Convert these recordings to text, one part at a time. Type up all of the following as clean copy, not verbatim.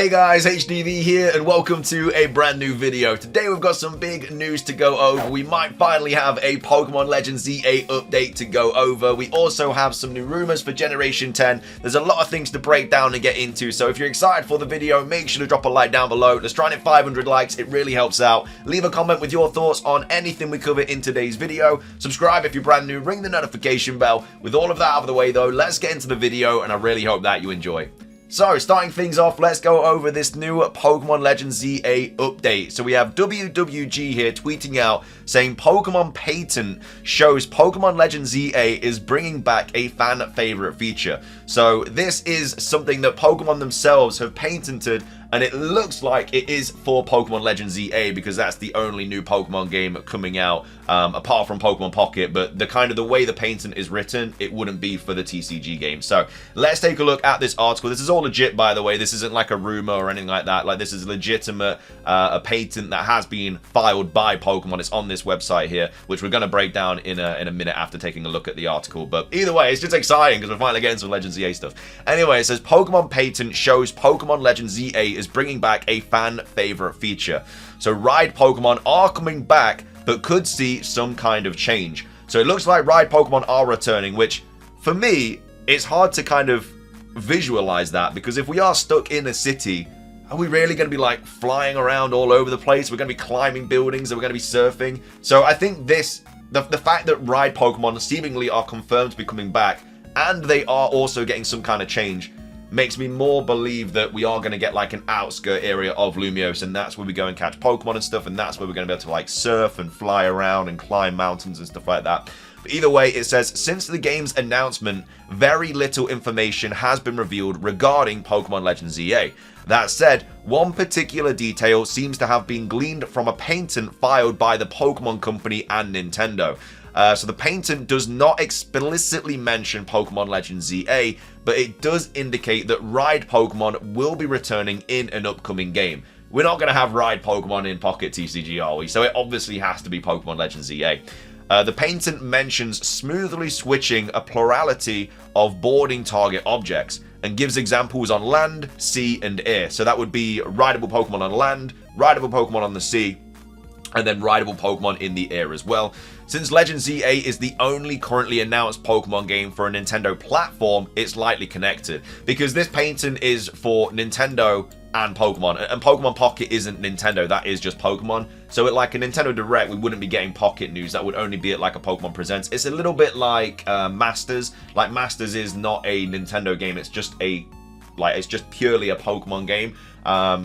Hey guys, HDV here and welcome to a brand new video. Today we've got some big news to go over. We might finally have a Pokemon Legends ZA update to go over. We also have some new rumors for Generation 10. There's a lot of things to break down and get into, so if you're excited for the video, make sure to drop a like down below. Let's try and hit 500 likes, it really helps out. Leave a comment with your thoughts on anything we cover in today's video. Subscribe if you're brand new, ring the notification bell. With all of that out of the way though, let's get into the video and I really hope that you enjoy. So, starting things off, let's go over this new Pokemon Legends ZA update. So we have WWG here tweeting out saying Pokemon Patent shows Pokemon Legends ZA is bringing back a fan favorite feature. So this is something that Pokemon themselves have patented, and it looks like it is for Pokemon Legends ZA because that's the only new Pokemon game coming out apart from Pokemon Pocket, but the way the patent is written, it wouldn't be for the TCG game. So let's take a look at this article. This is all legit, by the way. This isn't like a rumor or anything like that. Like, this is legitimate, a patent that has been filed by Pokemon. It's on this website here, which we're going to break down in a minute after taking a look at the article. But either way, it's just exciting because we're finally getting some Legends ZA stuff. Anyway, it says Pokemon Patent shows Pokemon Legends ZA is bringing back a fan favorite feature. So Ride Pokemon are coming back, but could see some kind of change. So it looks like Ride Pokemon are returning, which for me, it's hard to kind of visualize that, because if we are stuck in a city, are we really going to be like flying around all over the place? We're going to be climbing buildings, and we're going to be surfing. So I think the fact that Ride Pokemon seemingly are confirmed to be coming back, and they are also getting some kind of change, makes me more believe that we are going to get like an outskirt area of Lumiose, and that's where we go and catch Pokemon and stuff, and that's where we're going to be able to like surf and fly around and climb mountains and stuff like that. But either way, it says, since the game's announcement, very little information has been revealed regarding Pokemon Legends ZA. That said, one particular detail seems to have been gleaned from a patent filed by the Pokemon Company and Nintendo. So the patent does not explicitly mention Pokemon Legends ZA, but it does indicate that Ride Pokemon will be returning in an upcoming game. We're not going to have Ride Pokemon in Pocket TCG, are we? So it obviously has to be Pokemon Legends ZA. The patent mentions smoothly switching a plurality of boarding target objects and gives examples on land, sea, and air. So that would be rideable Pokemon on land, rideable Pokemon on the sea, and then rideable Pokemon in the air as well. Since Legends ZA is the only currently announced Pokemon game for a Nintendo platform, it's likely connected, because this patent is for Nintendo and Pokemon, and Pokemon Pocket isn't Nintendo, that is just Pokemon. So at like a Nintendo Direct, we wouldn't be getting Pocket news, that would only be at like a Pokemon Presents. It's a little bit like Masters. Like, Masters is not a Nintendo game, it's just it's just purely a Pokemon game.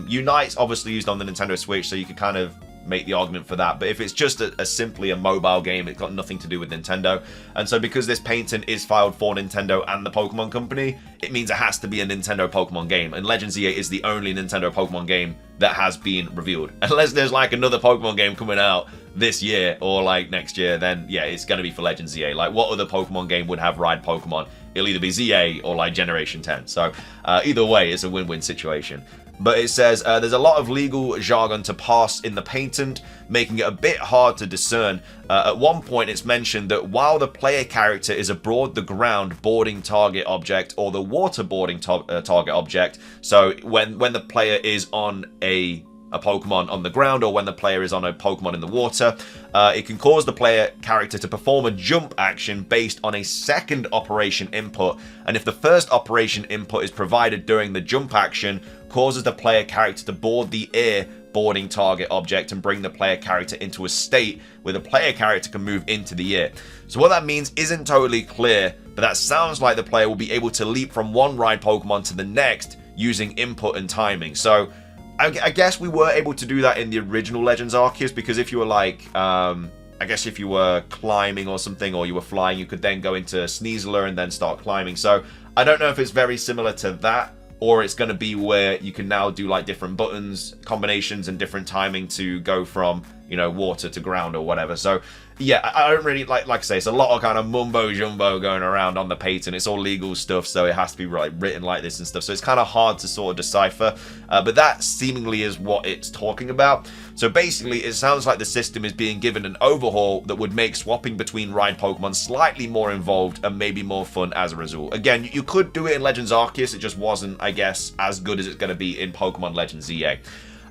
Unite's obviously used on the Nintendo Switch, so you could kind of make the argument for that, but if it's just simply a mobile game, it's got nothing to do with Nintendo. And so because this patent is filed for Nintendo and the Pokemon Company, it means it has to be a Nintendo Pokemon game, and Legends ZA is the only Nintendo Pokemon game that has been revealed. Unless there's like another Pokemon game coming out this year or like next year, then yeah, it's going to be for Legends ZA. Like, what other Pokemon game would have Ride Pokemon? It'll either be ZA or like Generation 10. So either way, it's a win-win situation. But it says there's a lot of legal jargon to parse in the patent, making it a bit hard to discern. At one point, it's mentioned that while the player character is aboard the ground boarding target object or the water boarding target object, so when the player is on a Pokemon on the ground, or when the player is on a Pokemon in the water, it can cause the player character to perform a jump action based on a second operation input, and if the first operation input is provided during the jump action, causes the player character to board the air boarding target object and bring the player character into a state where the player character can move into the air. So what that means isn't totally clear, but that sounds like the player will be able to leap from one Ride Pokemon to the next using input and timing. So I guess we were able to do that in the original Legends Arceus, because if you were like, I guess if you were climbing or something, or you were flying, you could then go into Sneasler and then start climbing. So I don't know if it's very similar to that, or it's going to be where you can now do like different buttons, combinations, and different timing to go from you know, water to ground or whatever. So yeah, I don't really like I say, it's a lot of kind of mumbo jumbo going around on the patent. It's all legal stuff, so it has to be written like this and stuff. So it's kind of hard to sort of decipher, but that seemingly is what it's talking about. So basically, it sounds like the system is being given an overhaul that would make swapping between ride Pokemon slightly more involved and maybe more fun as a result. Again, you could do it in Legends Arceus, it just wasn't, I guess, as good as it's going to be in Pokemon Legends EA.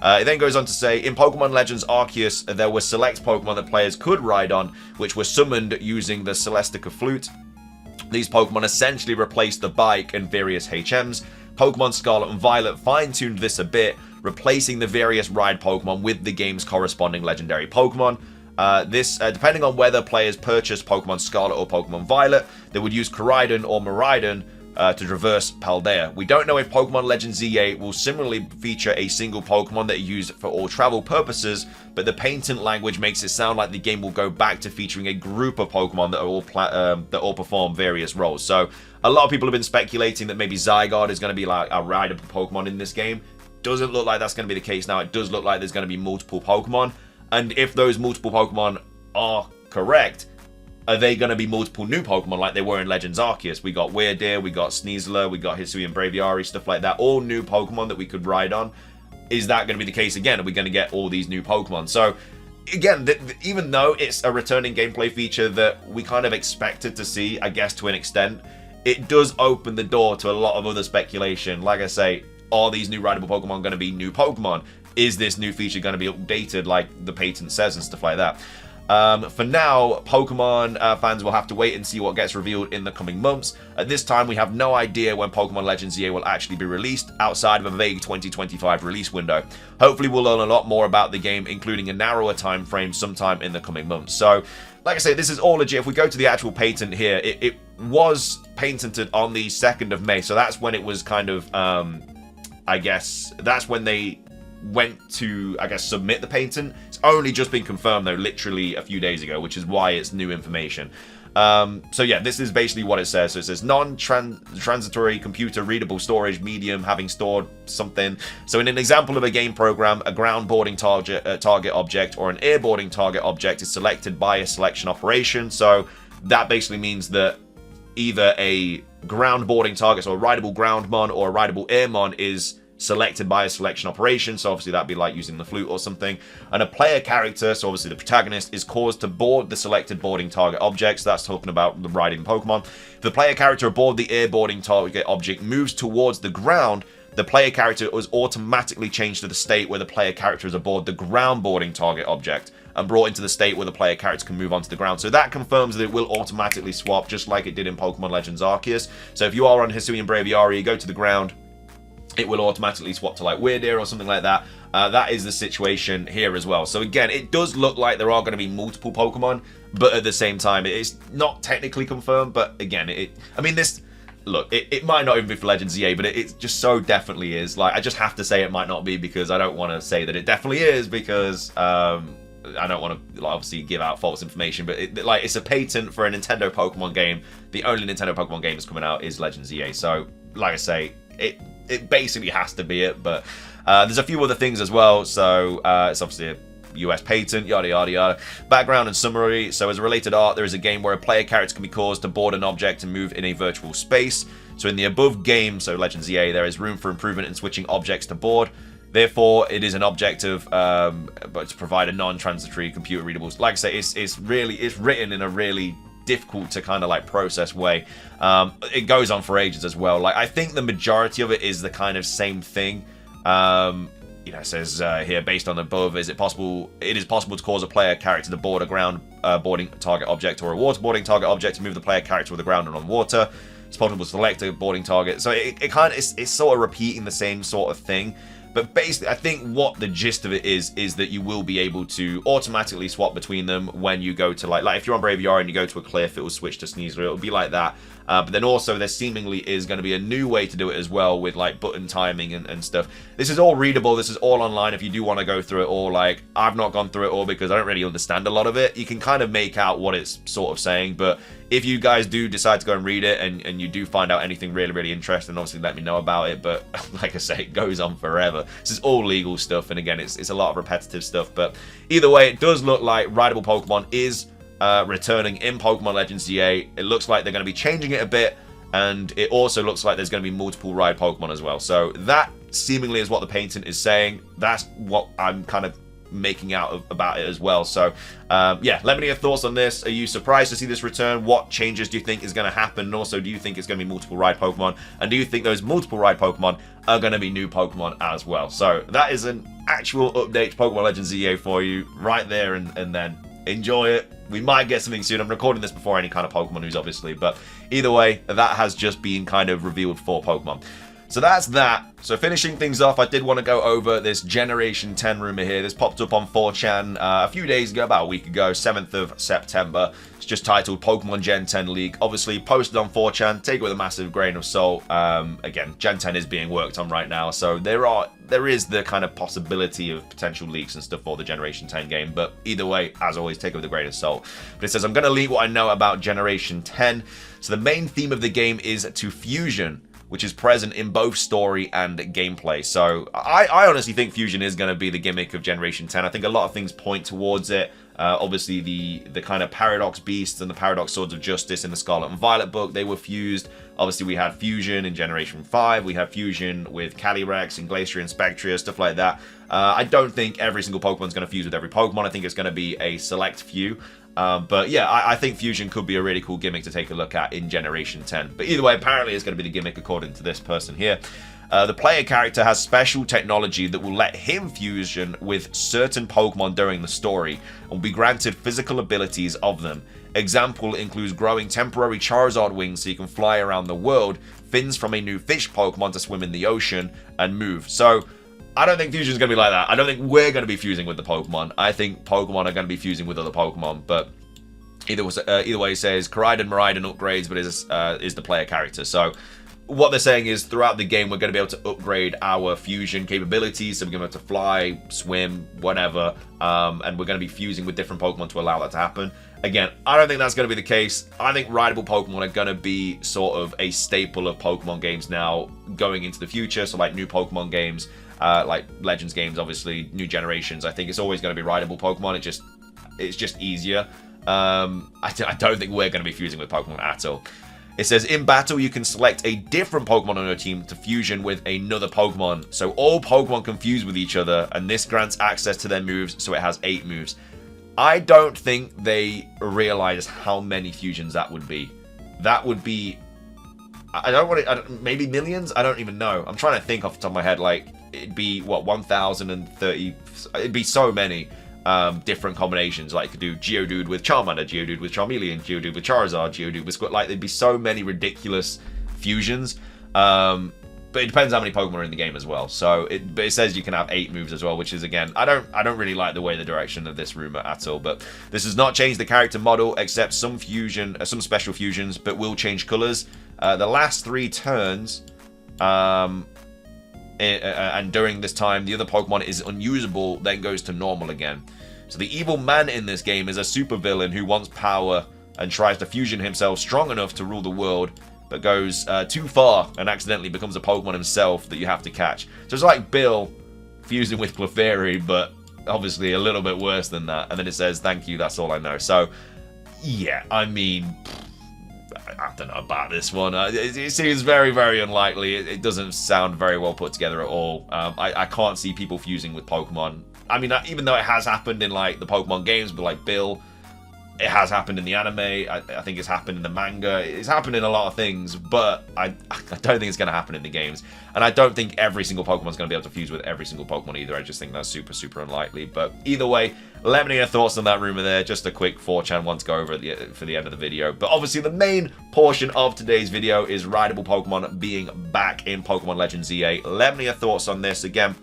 It then goes on to say, in Pokemon Legends Arceus, there were select Pokemon that players could ride on, which were summoned using the Celestica Flute. These Pokemon essentially replaced the bike and various HMs. Pokemon Scarlet and Violet fine-tuned this a bit, replacing the various ride Pokemon with the game's corresponding legendary Pokemon. Depending on whether players purchased Pokemon Scarlet or Pokemon Violet, they would use Koraidon or Miraidon to traverse Paldea. We don't know if Pokemon Legends EA will similarly feature a single Pokemon that are used for all travel purposes, but the patent language makes it sound like the game will go back to featuring a group of Pokemon that all perform various roles. So a lot of people have been speculating that maybe Zygarde is going to be like a rideable Pokemon in this game. Doesn't look like that's going to be the case now. It does look like there's going to be multiple Pokemon, and if those multiple Pokemon are correct, are they going to be multiple new Pokemon like they were in Legends Arceus? We got Weirdeer, we got Sneasler, we got Hisuian Braviary, stuff like that. All new Pokemon that we could ride on. Is that going to be the case again? Are we going to get all these new Pokemon? So, again, even though it's a returning gameplay feature that we kind of expected to see, I guess, to an extent, it does open the door to a lot of other speculation. Like I say, are these new rideable Pokemon going to be new Pokemon? Is this new feature going to be updated like the patent says and stuff like that? For now, Pokemon fans will have to wait and see what gets revealed in the coming months. At this time, we have no idea when Pokemon Legends EA will actually be released, outside of a vague 2025 release window. Hopefully, we'll learn a lot more about the game, including a narrower time frame sometime in the coming months. So, like I say, this is all legit. If we go to the actual patent here, it was patented on the 2nd of May, so that's when it was kind of, I guess, that's when they went to, I guess, submit the patent. It's only just been confirmed, though, literally a few days ago, which is why it's new information. So yeah, this is basically what it says. So it says non-transitory computer readable storage medium having stored something. So in an example of a game program, a ground boarding target object or an air boarding target object is selected by a selection operation. So that basically means that either a ground boarding target, so a rideable groundmon or a rideable airmon, is selected by a selection operation. So obviously that'd be like using the flute or something. And a player character, so obviously the protagonist, is caused to board the selected boarding target object. So that's talking about the riding Pokemon. If the player character aboard the air boarding target object moves towards the ground, the player character was automatically changed to the state where the player character is aboard the ground boarding target object and brought into the state where the player character can move onto the ground. So that confirms that it will automatically swap, just like it did in Pokemon Legends Arceus. So if you are on Hisuian Braviary, you go to the ground, it will automatically swap to like Weirdeer or something like that. That is the situation here as well. So again, it does look like there are going to be multiple Pokemon, but at the same time, it's not technically confirmed. But again, I mean, look, it might not even be for Legends EA, but it just so definitely is. Like, I just have to say it might not be, because I don't want to say that it definitely is, because I don't want to obviously give out false information. But it's a patent for a Nintendo Pokemon game. The only Nintendo Pokemon game that's coming out is Legends EA. So, like I say, it basically has to be it. But there's a few other things as well. So it's obviously a US patent, yada yada yada. Background and summary. So as a related art, there is a game where a player character can be caused to board an object and move in a virtual space. So in the above game, so Legends EA, there is room for improvement in switching objects to board. Therefore, it is an objective, but to provide a non-transitory computer readable. Like I say, it's written in a really difficult to kind of like process way. It goes on for ages as well. Like, I think the majority of it is the kind of same thing. You know, it says here, based on the above, it is possible to cause a player character to board a ground boarding target object or a water boarding target object to move the player character with the ground and on water. It's possible to select a boarding target. So it's sort of repeating the same sort of thing. But basically, I think what the gist of it is that you will be able to automatically swap between them when you go to, like if you're on Braviary and you go to a cliff, it will switch to Sneasler. It'll be like that. But then also there seemingly is going to be a new way to do it as well with like button timing and stuff. This is all readable. This is all online if you do want to go through it all. Like, I've not gone through it all because I don't really understand a lot of it. You can kind of make out what it's sort of saying, but if you guys do decide to go and read it and you do find out anything really, really interesting, obviously let me know about it. But like I say, it goes on forever. This is all legal stuff, and again, it's a lot of repetitive stuff. But either way, it does look like rideable Pokemon is returning in Pokemon Legends ZA. It looks like they're going to be changing it a bit, and it also looks like there's going to be multiple ride Pokemon as well. So that seemingly is what the patent is saying. That's what I'm kind of making out about it as well. So yeah, let me know your thoughts on this. Are you surprised to see this return? What changes do you think is going to happen? And also, do you think it's going to be multiple ride Pokemon? And do you think those multiple ride Pokemon are going to be new Pokemon as well? So that is an actual update to Pokemon Legends ZA for you right there, and then enjoy it. We might get something soon. I'm recording this before any kind of Pokemon news, obviously, but either way, that has just been kind of revealed for Pokemon. So that's that. So finishing things off, I did want to go over this Generation 10 rumor here. This popped up on 4chan a few days ago, about a week ago, 7th of September. It's just titled Pokemon Gen 10 Leak. Obviously posted on 4chan. Take it with a massive grain of salt. Again, Gen 10 is being worked on right now, so there is the kind of possibility of potential leaks and stuff for the Generation 10 game. But either way, as always, take it with a grain of salt. But it says, I'm going to leak what I know about Generation 10. So the main theme of the game is to fusion, which is present in both story and gameplay. So I honestly think fusion is going to be the gimmick of Generation 10. I think a lot of things point towards it. Obviously, the kind of Paradox Beasts and the Paradox Swords of Justice in the Scarlet and Violet book, they were fused. Obviously, we had fusion in Generation 5. We have fusion with Calyrex and Glacier and Spectria, stuff like that. I don't think every single Pokemon is going to fuse with every Pokemon. I think it's going to be a select few. But yeah, I think fusion could be a really cool gimmick to take a look at in Generation 10. But either way, apparently it's going to be the gimmick according to this person here. The player character has special technology that will let him fusion with certain Pokemon during the story and will be granted physical abilities of them. Example includes growing temporary Charizard wings so you can fly around the world, fins from a new fish Pokemon to swim in the ocean, and move. So I don't think fusion is going to be like that. I don't think we're going to be fusing with the Pokemon. I think Pokemon are going to be fusing with other Pokemon. But either way, it says Koraidon, Miraidon upgrades, but is the player character. So what they're saying is throughout the game, we're going to be able to upgrade our fusion capabilities. So we're going to be able to fly, swim, whatever. And we're going to be fusing with different Pokemon to allow that to happen. Again, I don't think that's going to be the case. I think rideable Pokemon are going to be sort of a staple of Pokemon games now going into the future. So like new Pokemon games, like Legends games, obviously, new generations. I think it's always going to be rideable Pokemon. It's just easier. I don't think we're going to be fusing with Pokemon at all. It says, in battle, you can select a different Pokemon on your team to fusion with another Pokemon. So all Pokemon can fuse with each other, and this grants access to their moves, so it has 8 moves. I don't think they realize how many fusions that would be. That would be... maybe millions? I don't even know. I'm trying to think off the top of my head, like, it'd be, what, 1,030... It'd be so many different combinations. Like, you could do Geodude with Charmander, Geodude with Charmeleon, Geodude with Charizard, Geodude with Squirtle. Like, there'd be so many ridiculous fusions. But it depends how many Pokemon are in the game as well. So, but it says you can have 8 moves as well, which is, again, I don't really like the direction of this rumor at all. But this does not change the character model, except some special fusions, but will change colors. The last 3 turns, and during this time, the other Pokemon is unusable, then goes to normal again. So the evil man in this game is a supervillain who wants power and tries to fusion himself strong enough to rule the world, but goes too far and accidentally becomes a Pokemon himself that you have to catch. So it's like Bill fusing with Clefairy, but obviously a little bit worse than that. And then it says, thank you, that's all I know. So, yeah, I mean, I don't know about this one. It seems very, very unlikely. It doesn't sound very well put together at all. I can't see people fusing with Pokemon. I mean, even though it has happened in, like, the Pokemon games, but, like, Bill... It has happened in the anime. I think it's happened in the manga. It's happened in a lot of things, but I don't think it's going to happen in the games. And I don't think every single Pokemon is going to be able to fuse with every single Pokemon either. I just think that's super, super unlikely. But either way, let me know your thoughts on that rumor there. Just a quick 4chan one to go over for the end of the video. But obviously, the main portion of today's video is rideable Pokemon being back in Pokemon Legends ZA. Let me know your thoughts on this. Again,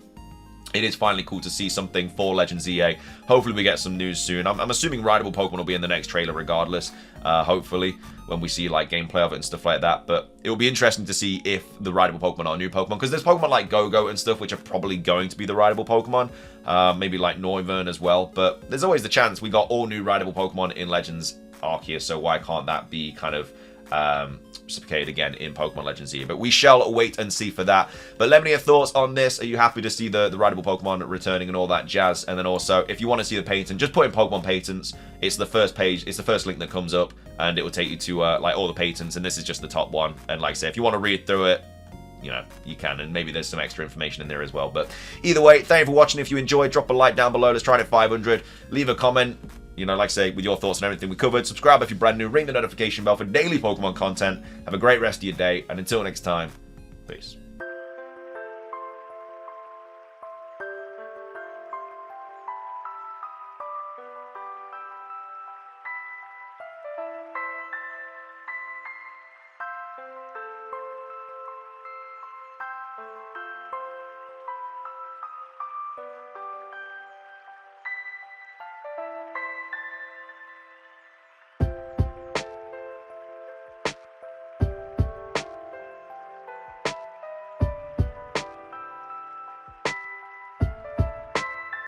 it is finally cool to see something for Legends EA. Hopefully we get some news soon. I'm assuming rideable Pokemon will be in the next trailer regardless, hopefully, when we see like gameplay of it and stuff like that. But it will be interesting to see if the rideable Pokemon are new Pokemon, because there's Pokemon like Go-Go and stuff which are probably going to be the rideable Pokemon. Maybe like Noivern as well, but there's always the chance we got all new rideable Pokemon in Legends Arceus, so why can't that be kind of reciprocated again in Pokemon Legends EA? But we shall wait and see for that. But let me know your thoughts on this. Are you happy to see the rideable Pokemon returning and all that jazz? And then also, if you want to see the patent, just put in Pokemon patents. It's the first page, it's the first link that comes up, and it will take you to like all the patents, and this is just the top one. And like I say, if you want to read through it, you know, you can, and maybe there's some extra information in there as well. But either way, thank you for watching. If you enjoyed, drop a like down below. Let's try to hit 500. Leave a comment, you know, like I say, with your thoughts on everything we covered. Subscribe if you're brand new. Ring the notification bell for daily Pokemon content. Have a great rest of your day, and until next time, peace.